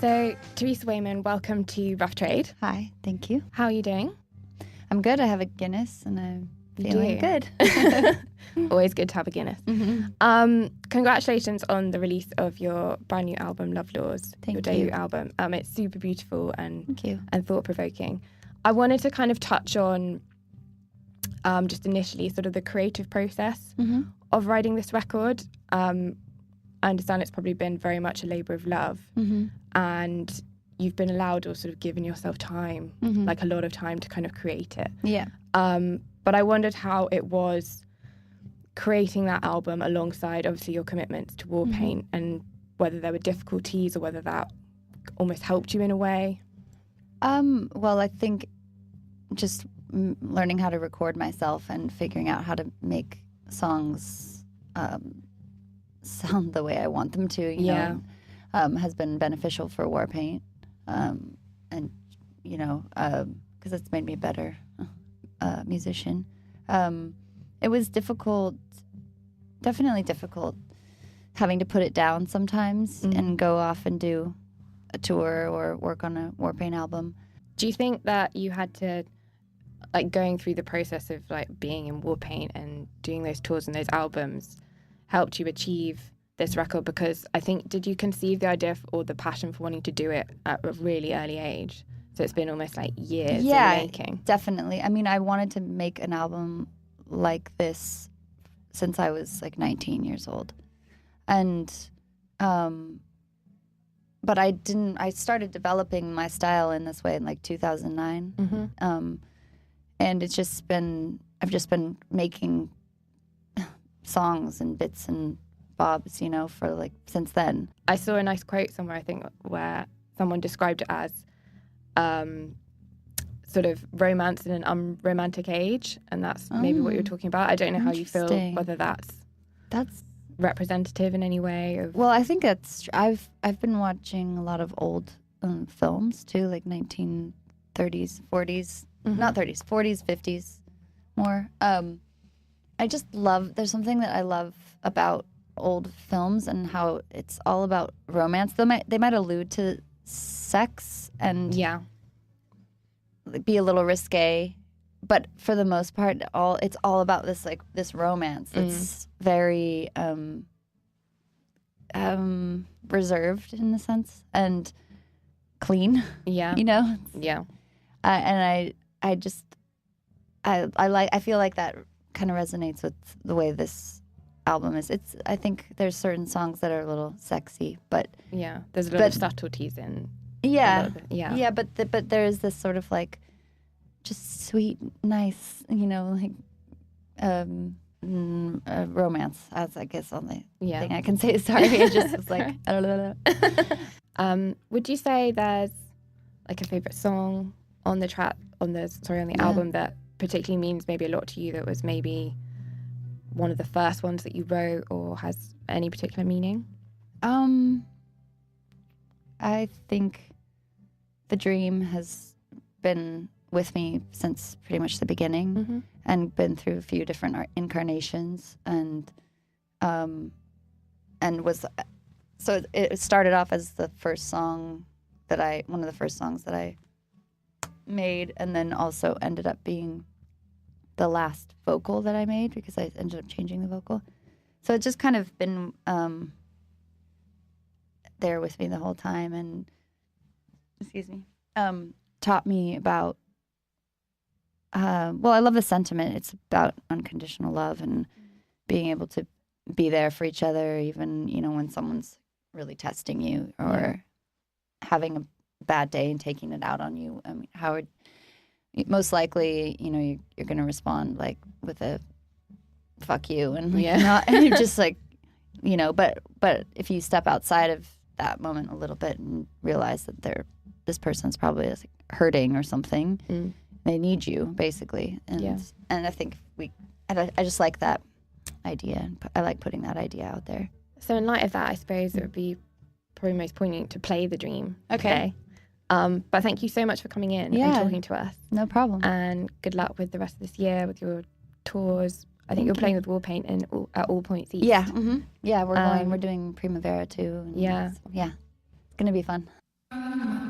So, Theresa Wayman, welcome to Rough Trade. Hi, thank you. How are you doing? I'm good. I have a Guinness and I'm feeling good. Always good to have a Guinness. Mm-hmm. Congratulations on the release of your brand new album, Love Laws, your debut album. It's super beautiful and Thank you. And thought-provoking. I wanted to kind of touch on just initially sort of the creative process of writing this record. I understand it's probably been very much a labour of love, and you've been allowed or sort of given yourself time, like a lot of time to kind of create it. Yeah. But I wondered how it was creating that album alongside obviously your commitments to Warpaint, and whether there were difficulties or whether that almost helped you in a way. Well, I think just learning how to record myself and figuring out how to make songs sound the way I want them to, you know, has been beneficial for Warpaint. And, you know, because it's made me a better musician. It was difficult, definitely difficult, having to put it down sometimes and go off and do a tour or work on a Warpaint album. Do you think that you had to, like, going through the process of like being in Warpaint and doing those tours and those albums helped you achieve this record? Because I think, did you conceive the idea or the passion for wanting to do it at a really early age? So it's been almost like years in the making. Definitely. I mean, I wanted to make an album like this since I was like 19 years old. And, but I started developing my style in this way in like 2009. And I've just been making songs and bits and bobs, you know, for like since then. I saw a nice quote somewhere, I think, where someone described it as sort of romance in an unromantic age, and that's maybe what you're talking about. I don't know how you feel, whether that's representative in any way. Well, I think that's. I've been watching a lot of old films too, like 1930s, 40s, not 30s, 40s, 50s, more. I just love. There's something that I love about old films and how it's all about romance. They might allude to sex and be a little risque, but for the most part, it's all about this romance. It's very reserved in a sense and clean. Yeah, you know. Yeah, and I feel like that kind of resonates with the way this album is. I think there's certain songs that are a little sexy, but there's a lot of subtleties in. But there is this sort of like just sweet, nice, you know, like romance, as I guess only thing I can say. Sorry, it just was like I don't know. Would you say there's like a favorite song on the album that particularly means maybe a lot to you, that was maybe one of the first ones that you wrote or has any particular meaning? I think The Dream has been with me since pretty much the beginning and been through a few different incarnations and was, so it started off as the first song one of the first songs that I made, and then also ended up being the last vocal that I made because I ended up changing the vocal. So it's just kind of been there with me the whole time, and taught me about I love the sentiment. It's about unconditional love and being able to be there for each other, even, you know, when someone's really testing you or having a bad day and taking it out on you. I mean, most likely, you know, you're going to respond like with a fuck you and and you're just like, you know, but if you step outside of that moment a little bit and realize that this person's probably like hurting or something, they need you basically. And I think I just like that idea, and I like putting that idea out there. So in light of that, I suppose it would be probably most poignant to play The Dream today. But thank you so much for coming in and talking to us. No problem. And good luck with the rest of this year with your tours. I think you're playing with Warpaint at All Points East. Yeah. Yeah, we're doing Primavera too. Yeah. It's going to be fun. Mm.